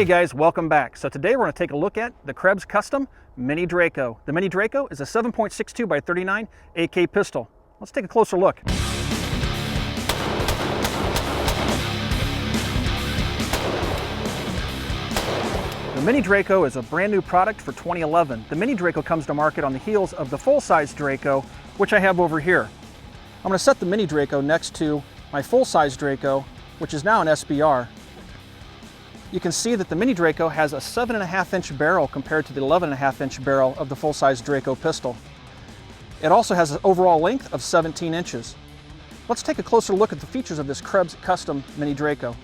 Hey guys, welcome back. So today we're going to take a look at the Krebs Custom Mini Draco. The Mini Draco is a 7.62 by 39 AK pistol. Let's take a closer look. The Mini Draco is a brand new product for 2011. The Mini Draco comes to market on the heels of the full-size Draco, which I have over here. I'm going to set the Mini Draco next to my full-size Draco, which is now an SBR. You can see that the Mini Draco has a 7.5-inch barrel compared to the 11.5-inch barrel of the full-size Draco pistol. It also has an overall length of 17 inches. Let's take a closer look at the features of this Krebs Custom Mini Draco.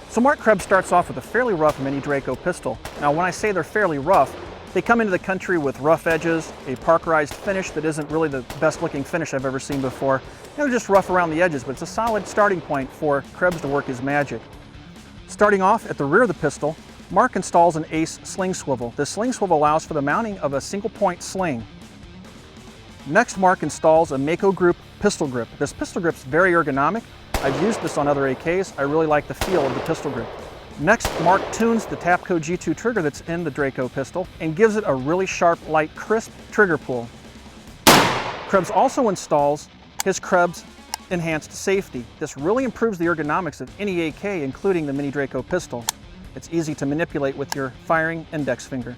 So Mark Krebs starts off with a fairly rough Mini Draco pistol. Now when I say they're fairly rough, they come into the country with rough edges, a parkerized finish that isn't really the best looking finish I've ever seen before. They're just rough around the edges, but it's a solid starting point for Krebs to work his magic. Starting off at the rear of the pistol, Mark installs an ACE sling swivel. This sling swivel allows for the mounting of a single point sling. Next, Mark installs a Mako Group pistol grip. This pistol grip is very ergonomic. I've used this on other AKs. I really like the feel of the pistol grip. Next, Mark tunes the Tapco G2 trigger that's in the Draco pistol and gives it a really sharp, light, crisp trigger pull. Krebs also installs his Krebs Enhanced Safety. This really improves the ergonomics of any AK, including the Mini Draco pistol. It's easy to manipulate with your firing index finger.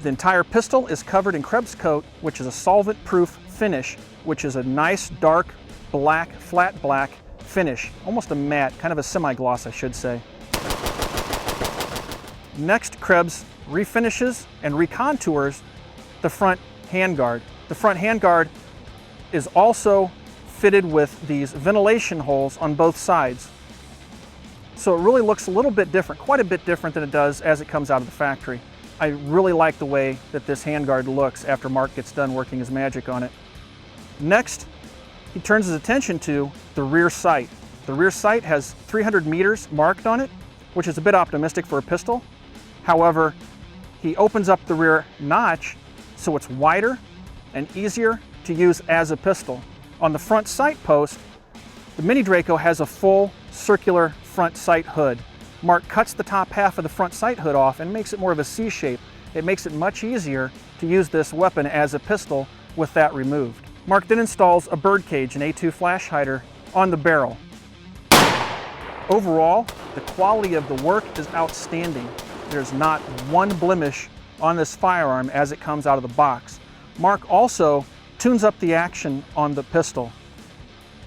The entire pistol is covered in Krebs coat, which is a solvent-proof finish, which is a nice dark black, flat black finish, almost a matte, kind of a semi-gloss I should say. Next, Krebs refinishes and recontours the front handguard. The front handguard is also fitted with these ventilation holes on both sides. So it really looks a little bit different, quite a bit different than it does as it comes out of the factory. I really like the way that this handguard looks after Mark gets done working his magic on it. Next, he turns his attention to the rear sight. The rear sight has 300 meters marked on it, which is a bit optimistic for a pistol. However, he opens up the rear notch so it's wider and easier to use as a pistol. On the front sight post, the Mini Draco has a full circular front sight hood. Mark cuts the top half of the front sight hood off and makes it more of a C shape. It makes it much easier to use this weapon as a pistol with that removed. Mark then installs a bird cage, an A2 flash hider, on the barrel. Overall, the quality of the work is outstanding. There's not one blemish on this firearm as it comes out of the box. Mark also tunes up the action on the pistol.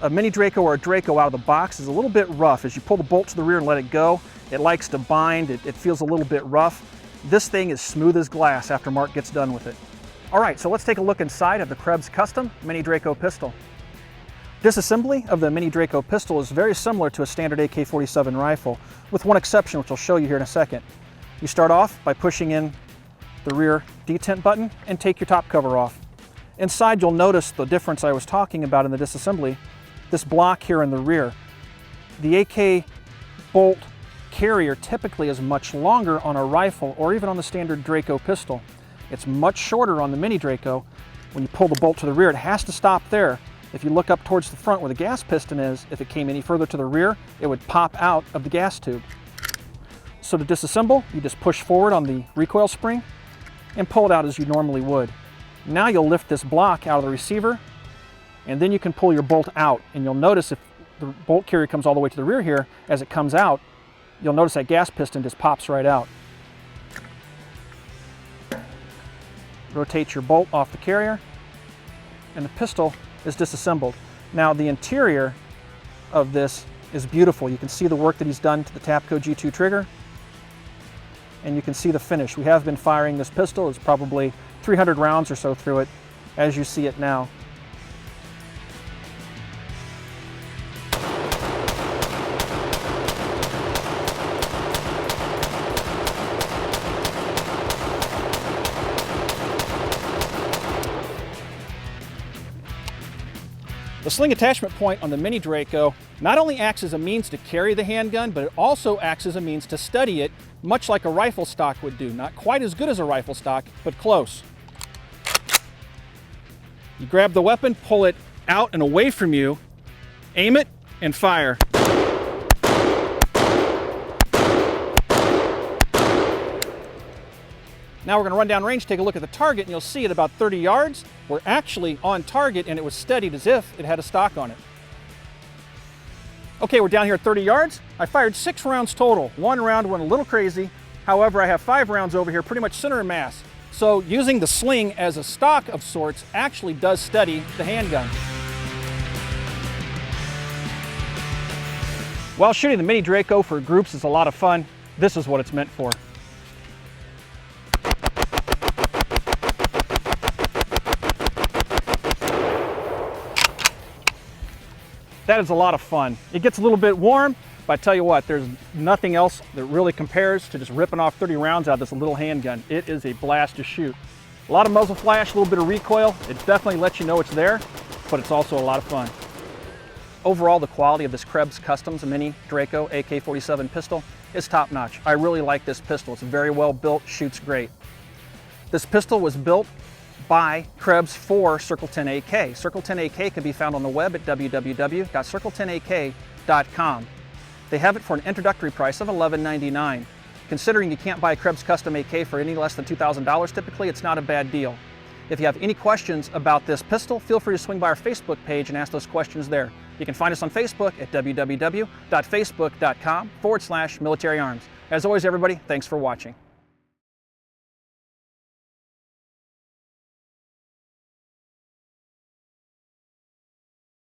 A Mini Draco or a Draco out of the box is a little bit rough. As you pull the bolt to the rear and let it go, it likes to bind, it feels a little bit rough. This thing is smooth as glass after Mark gets done with it. All right, so let's take a look inside of the Krebs Custom Mini Draco pistol. Disassembly of the Mini Draco pistol is very similar to a standard AK-47 rifle, with one exception which I'll show you here in a second. You start off by pushing in the rear detent button and take your top cover off. Inside, you'll notice the difference I was talking about in the disassembly, this block here in the rear. The AK bolt carrier typically is much longer on a rifle or even on the standard Draco pistol. It's much shorter on the Mini Draco. When you pull the bolt to the rear, it has to stop there. If you look up towards the front where the gas piston is, if it came any further to the rear, it would pop out of the gas tube. So to disassemble, you just push forward on the recoil spring and pull it out as you normally would. Now you'll lift this block out of the receiver, and then you can pull your bolt out. And you'll notice if the bolt carrier comes all the way to the rear here, as it comes out, you'll notice that gas piston just pops right out. Rotate your bolt off the carrier, and the pistol is disassembled. Now the interior of this is beautiful. You can see the work that he's done to the Tapco G2 trigger, and you can see the finish. We have been firing this pistol. It's probably 300 rounds or so through it, as you see it now. The sling attachment point on the Mini Draco not only acts as a means to carry the handgun, but it also acts as a means to steady it, much like a rifle stock would do. Not quite as good as a rifle stock, but close. You grab the weapon, pull it out and away from you, aim it, and fire. Now we're going to run down range, take a look at the target, and you'll see at about 30 yards, we're actually on target and it was steadied as if it had a stock on it. Okay, we're down here at 30 yards. I fired 6 rounds total. 1 round went a little crazy. However, I have 5 rounds over here, pretty much center of mass. So using the sling as a stock of sorts actually does steady the handgun. While shooting the Mini Draco for groups is a lot of fun, this is what it's meant for. That is a lot of fun. It gets a little bit warm, but I tell you what, there's nothing else that really compares to just ripping off 30 rounds out of this little handgun. It is a blast to shoot. A lot of muzzle flash, a little bit of recoil. It definitely lets you know it's there, but it's also a lot of fun. Overall, the quality of this Krebs Custom Mini Draco AK-47 pistol is top notch. I really like this pistol. It's very well built, shoots great. This pistol was built by Krebs for Circle 10 AK. Circle 10 AK can be found on the web at www.circle10ak.com. They have it for an introductory price of $11.99. Considering you can't buy a Krebs Custom AK for any less than $2,000 typically, it's not a bad deal. If you have any questions about this pistol, feel free to swing by our Facebook page and ask those questions there. You can find us on Facebook at www.facebook.com/military arms. As always, everybody, thanks for watching.